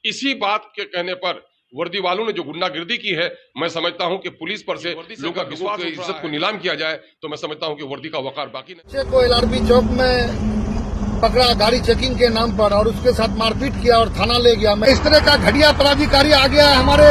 इसी बात के कहने पर वर्दी वालों ने जो गुंडागिर्दी की है, मैं समझता हूं कि पुलिस पर से लोगों का विश्वास, इज्जत को नीलाम किया जाए तो मैं समझता हूं कि वर्दी का वकार बाकी नहीं। को LRB चौक में पकड़ा गाड़ी चेकिंग के नाम पर और उसके साथ मारपीट किया और थाना ले गया। मैं इस तरह का घटिया पदाधिकारी आ गया है हमारे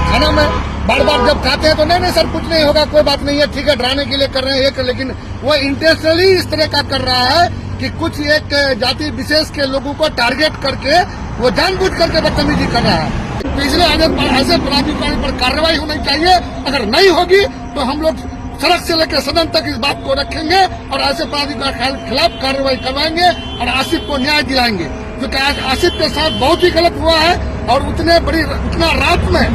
थाना में। बार बार जब कहते हैं तो नहीं सर कुछ नहीं होगा, कोई बात नहीं है, ठीक है, डराने के लिए कर रहे हैं, लेकिन वो इंटेंशनली इस तरह का कर रहा है कि कुछ एक जाति विशेष के लोगों को टारगेट करके वो जानबूझ करके बदतमीजी कर रहा है। पिछले ऐसे पदाधिकारी पर कार्रवाई होनी चाहिए। अगर नहीं होगी तो हम लोग सड़क से लेकर सदन तक इस बात को रखेंगे और ऐसे अपराधियों के खिलाफ कार्रवाई करवाएंगे और आसिफ को न्याय दिलाएंगे, क्योंकि आज आसिफ के साथ बहुत ही गलत हुआ है। और उतना रात में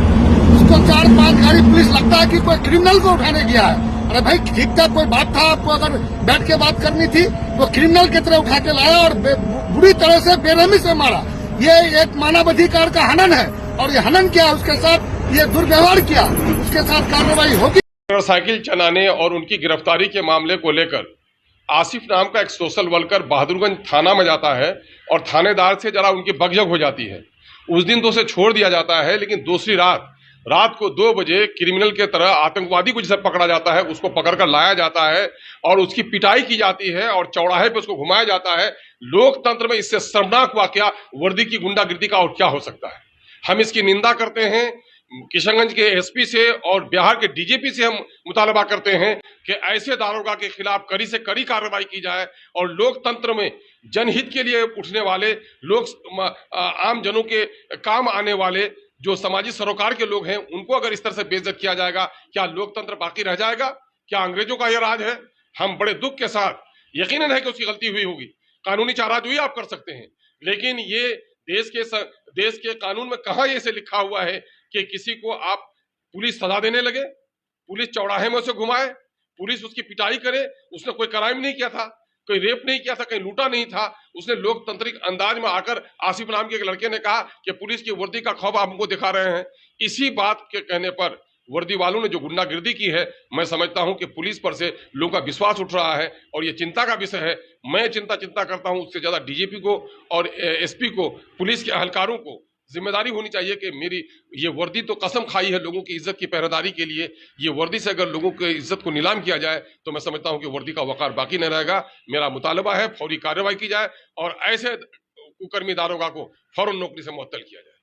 उसको 4-5 गाड़ी पुलिस लगता है कि कोई क्रिमिनल को उठाने गया है। अरे भाई ठीक था, कोई बात था, आपको अगर बैठ के बात करनी थी तो क्रिमिनल की तरह उठा के लाया और बुरी तरह से बेरहमी से मारा। ये एक मानवाधिकार का हनन है और ये हनन किया, उसके साथ ये दुर्व्यवहार किया, उसके साथ कार्रवाई होगी। मोटरसाइकिल चलाने और उनकी गिरफ्तारी के मामले को लेकर आसिफ नाम का एक सोशल वर्कर बहादुरगंज थाना में जाता है और थानेदार से जरा उनकी बकझक हो जाती है। उस दिन तो उसे छोड़ दिया जाता है, लेकिन दूसरी रात को 2 बजे क्रिमिनल के तरह आतंकवादी को जिसे पकड़ा जाता है उसको पकड़कर लाया जाता है और उसकी पिटाई की जाती है और चौराहे पे उसको घुमाया जाता है। लोकतंत्र में इससे शर्मनाक वाकया वर्दी की गुंडागिर्दी का और क्या हो सकता है। हम इसकी निंदा करते हैं। किशनगंज के एसपी से और बिहार के डीजीपी से हम मुतालबा करते हैं कि ऐसे दारोगा के खिलाफ कड़ी से कड़ी कार्रवाई की जाए और लोकतंत्र में जनहित के लिए उठने वाले लोग, आम जनों के काम आने वाले जो सामाजिक सरोकार के लोग हैं, उनको अगर इस तरह से बेइज्जत किया जाएगा, क्या लोकतंत्र बाकी रह जाएगा? क्या अंग्रेजों का यह राज है? हम बड़े दुख के साथ, यकीनन है कि उसकी गलती हुई होगी, कानूनी चाराजोई आप कर सकते हैं, लेकिन ये देश के कानून में कहां ये से लिखा हुआ है कि किसी को आप पुलिस सजा देने लगे, पुलिस चौराहे में उसे घुमाए, पुलिस उसकी पिटाई करे? उसने कोई क्राइम नहीं किया था, कोई रेप नहीं किया था, कहीं लूटा नहीं था। उसने लोकतांत्रिक अंदाज में आकर आसिफ नाम के एक लड़के ने कहा कि पुलिस की वर्दी का खौफ आप हमको दिखा रहे हैं। इसी बात के कहने पर वर्दी वालों ने जो गुंडागिर्दी की है, मैं समझता हूं कि पुलिस पर से लोगों का विश्वास उठ रहा है और ये चिंता का विषय है। मैं चिंता करता हूं, उससे ज्यादा डीजीपी को और एसपी को, पुलिस के अहलकारों को जिम्मेदारी होनी चाहिए कि मेरी ये वर्दी तो कसम खाई है लोगों की इज्जत की पहरेदारी के लिए। ये वर्दी से अगर लोगों की इज्जत को नीलाम किया जाए तो मैं समझता हूं कि वर्दी का वकार बाकी नहीं रहेगा। मेरा मुतालबा है फौरी कार्रवाई की जाए और ऐसे कुकर्मी दारोगा को फौरन नौकरी से मुअत्तल किया जाए।